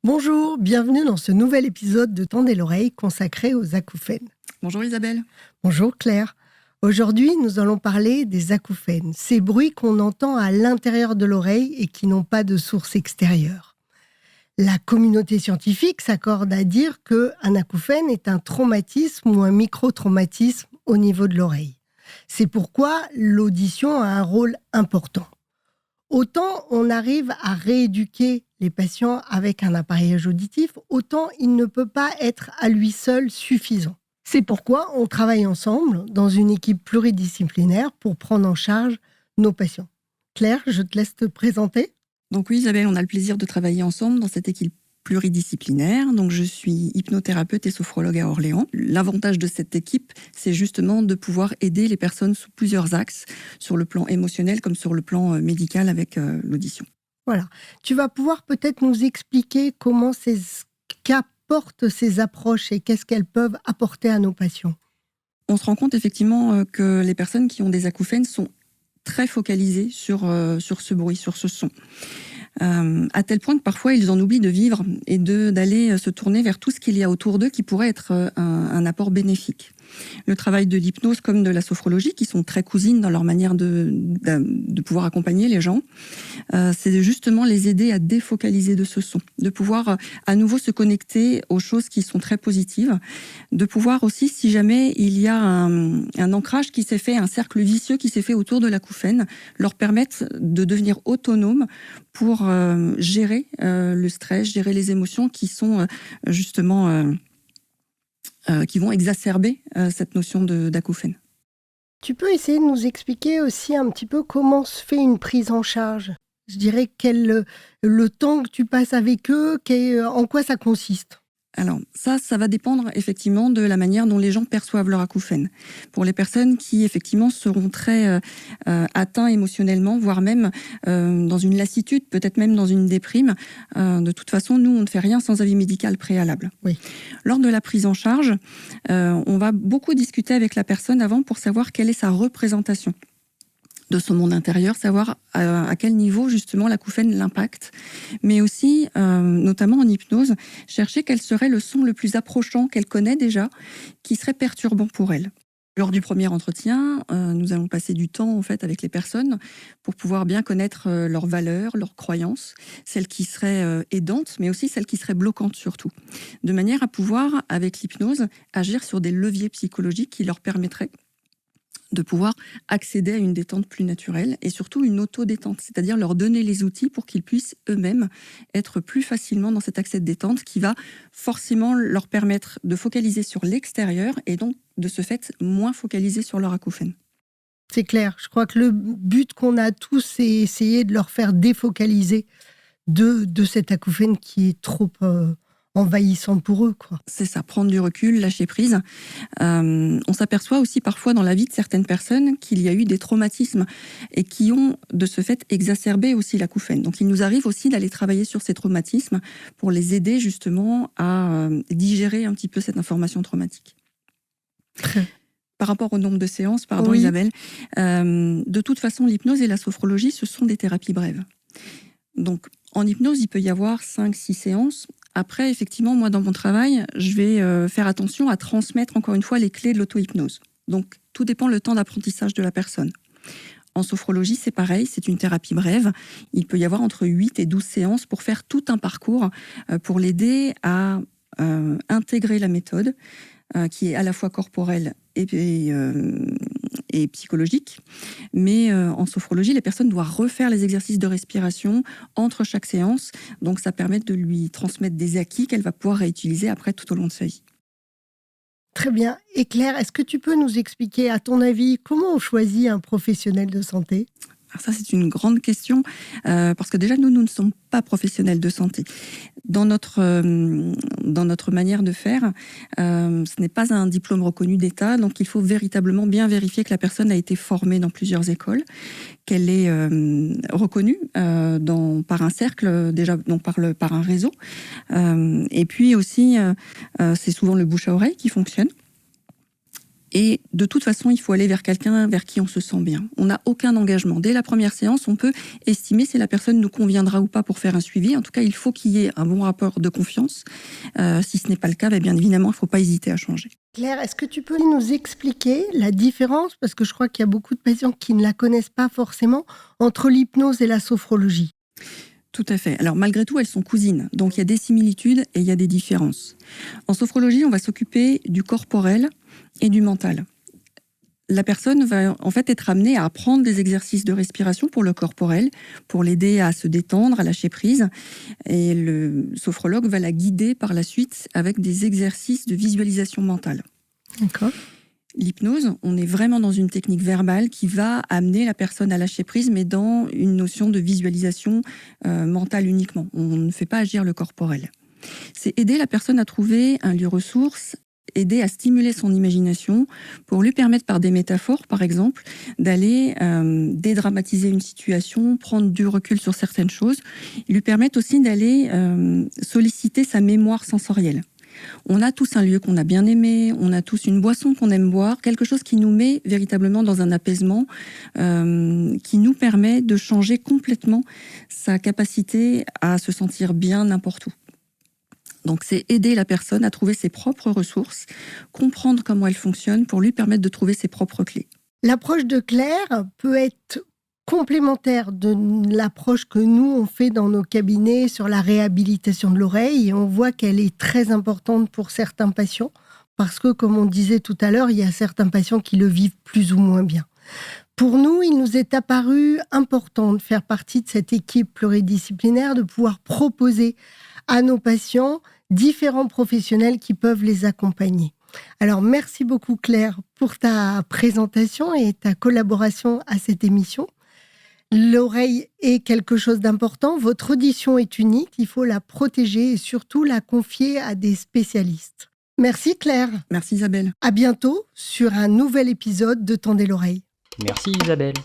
Bonjour, bienvenue dans ce nouvel épisode de Tendez l'oreille consacré aux acouphènes. Bonjour Isabelle. Bonjour Claire. Aujourd'hui, nous allons parler des acouphènes, ces bruits qu'on entend à l'intérieur de l'oreille et qui n'ont pas de source extérieure. La communauté scientifique s'accorde à dire qu'un acouphène est un traumatisme ou un micro-traumatisme au niveau de l'oreille. C'est pourquoi l'audition a un rôle important. Autant on arrive à rééduquer les patients avec un appareillage auditif, autant il ne peut pas être à lui seul suffisant. C'est pourquoi on travaille ensemble dans une équipe pluridisciplinaire pour prendre en charge nos patients. Claire, je te laisse te présenter. Donc oui Isabelle, on a le plaisir de travailler ensemble dans cette équipe pluridisciplinaire. Donc je suis hypnothérapeute et sophrologue à Orléans. L'avantage de cette équipe, c'est justement de pouvoir aider les personnes sous plusieurs axes, sur le plan émotionnel comme sur le plan médical avec l'audition. Voilà. Tu vas pouvoir peut-être nous expliquer comment qu'apportent ces approches et qu'est-ce qu'elles peuvent apporter à nos patients. On se rend compte effectivement que les personnes qui ont des acouphènes sont très focalisées sur ce bruit, sur ce son. À tel point que parfois ils en oublient de vivre et d'aller se tourner vers tout ce qu'il y a autour d'eux qui pourrait être un apport bénéfique. Le travail de l'hypnose comme de la sophrologie, qui sont très cousines dans leur manière de pouvoir accompagner les gens, c'est justement les aider à défocaliser de ce son, de pouvoir à nouveau se connecter aux choses qui sont très positives, de pouvoir aussi, si jamais il y a un ancrage qui s'est fait, un cercle vicieux qui s'est fait autour de l'acouphène, leur permettre de devenir autonomes pour gérer le stress, gérer les émotions qui sont justement qui vont exacerber cette notion d'acouphène. Tu peux essayer de nous expliquer aussi un petit peu comment se fait une prise en charge ? Je dirais le temps que tu passes avec eux, en quoi ça consiste ? Alors ça va dépendre effectivement de la manière dont les gens perçoivent leur acouphène. Pour les personnes qui effectivement seront très atteints émotionnellement, voire même dans une lassitude, peut-être même dans une déprime, de toute façon, nous, on ne fait rien sans avis médical préalable. Oui. Lors de la prise en charge, on va beaucoup discuter avec la personne avant pour savoir quelle est sa représentation de son monde intérieur, savoir à quel niveau justement l'acouphène l'impacte, mais aussi, notamment en hypnose, chercher quel serait le son le plus approchant qu'elle connaît déjà, qui serait perturbant pour elle. Lors du premier entretien, nous allons passer du temps en fait avec les personnes pour pouvoir bien connaître leurs valeurs, leurs croyances, celles qui seraient aidantes, mais aussi celles qui seraient bloquantes surtout, de manière à pouvoir, avec l'hypnose, agir sur des leviers psychologiques qui leur permettraient de pouvoir accéder à une détente plus naturelle et surtout une auto-détente, c'est-à-dire leur donner les outils pour qu'ils puissent eux-mêmes être plus facilement dans cet accès de détente qui va forcément leur permettre de focaliser sur l'extérieur et donc de ce fait moins focaliser sur leur acouphène. C'est clair, je crois que le but qu'on a tous, c'est essayer de leur faire défocaliser de cet acouphène qui est trop envahissant pour eux, quoi. C'est ça, prendre du recul, lâcher prise. On s'aperçoit aussi parfois dans la vie de certaines personnes qu'il y a eu des traumatismes et qui ont de ce fait exacerbé aussi l'acouphène. Donc il nous arrive aussi d'aller travailler sur ces traumatismes pour les aider justement à digérer un petit peu cette information traumatique. Par rapport au nombre de séances, pardon oui. Isabelle, de toute façon l'hypnose et la sophrologie, ce sont des thérapies brèves. Donc en hypnose, il peut y avoir 5-6 séances. Après, effectivement, moi, dans mon travail, je vais faire attention à transmettre, encore une fois, les clés de l'auto-hypnose. Donc, tout dépend le temps d'apprentissage de la personne. En sophrologie, c'est pareil, c'est une thérapie brève. Il peut y avoir entre 8 et 12 séances pour faire tout un parcours, pour l'aider à intégrer la méthode, qui est à la fois corporelle et psychologique. Mais en sophrologie, la personne doit refaire les exercices de respiration entre chaque séance. Donc, ça permet de lui transmettre des acquis qu'elle va pouvoir réutiliser après tout au long de sa vie. Très bien. Et Claire, est-ce que tu peux nous expliquer, à ton avis, comment on choisit un professionnel de santé ? Alors ça, c'est une grande question, parce que déjà, nous ne sommes pas professionnels de santé. Dans notre manière de faire, ce n'est pas un diplôme reconnu d'État, donc il faut véritablement bien vérifier que la personne a été formée dans plusieurs écoles, qu'elle est reconnue par un cercle, déjà donc par un réseau, et puis aussi, c'est souvent le bouche à oreille qui fonctionne. Et de toute façon, il faut aller vers quelqu'un vers qui on se sent bien. On n'a aucun engagement. Dès la première séance, on peut estimer si la personne nous conviendra ou pas pour faire un suivi. En tout cas, il faut qu'il y ait un bon rapport de confiance. Si ce n'est pas le cas, bien évidemment, il ne faut pas hésiter à changer. Claire, est-ce que tu peux nous expliquer la différence, parce que je crois qu'il y a beaucoup de patients qui ne la connaissent pas forcément, entre l'hypnose et la sophrologie? Tout à fait. Alors malgré tout, elles sont cousines. Donc il y a des similitudes et il y a des différences. En sophrologie, on va s'occuper du corporel et du mental. La personne va en fait être amenée à apprendre des exercices de respiration pour le corporel, pour l'aider à se détendre, à lâcher prise. Et le sophrologue va la guider par la suite avec des exercices de visualisation mentale. D'accord. L'hypnose, on est vraiment dans une technique verbale qui va amener la personne à lâcher prise, mais dans une notion de visualisation mentale uniquement. On ne fait pas agir le corporel. C'est aider la personne à trouver un lieu ressource, aider à stimuler son imagination pour lui permettre par des métaphores, par exemple, d'aller dédramatiser une situation, prendre du recul sur certaines choses, lui permettre aussi d'aller solliciter sa mémoire sensorielle. On a tous un lieu qu'on a bien aimé, on a tous une boisson qu'on aime boire, quelque chose qui nous met véritablement dans un apaisement, qui nous permet de changer complètement sa capacité à se sentir bien n'importe où. Donc c'est aider la personne à trouver ses propres ressources, comprendre comment elles fonctionnent pour lui permettre de trouver ses propres clés. L'approche de Claire peut être complémentaire de l'approche que nous, on fait dans nos cabinets sur la réhabilitation de l'oreille. Et on voit qu'elle est très importante pour certains patients parce que, comme on disait tout à l'heure, il y a certains patients qui le vivent plus ou moins bien. Pour nous, il nous est apparu important de faire partie de cette équipe pluridisciplinaire, de pouvoir proposer à nos patients différents professionnels qui peuvent les accompagner. Alors, merci beaucoup Claire pour ta présentation et ta collaboration à cette émission. L'oreille est quelque chose d'important, votre audition est unique, il faut la protéger et surtout la confier à des spécialistes. Merci Claire. Merci Isabelle. À bientôt sur un nouvel épisode de Tendez l'oreille. Merci Isabelle.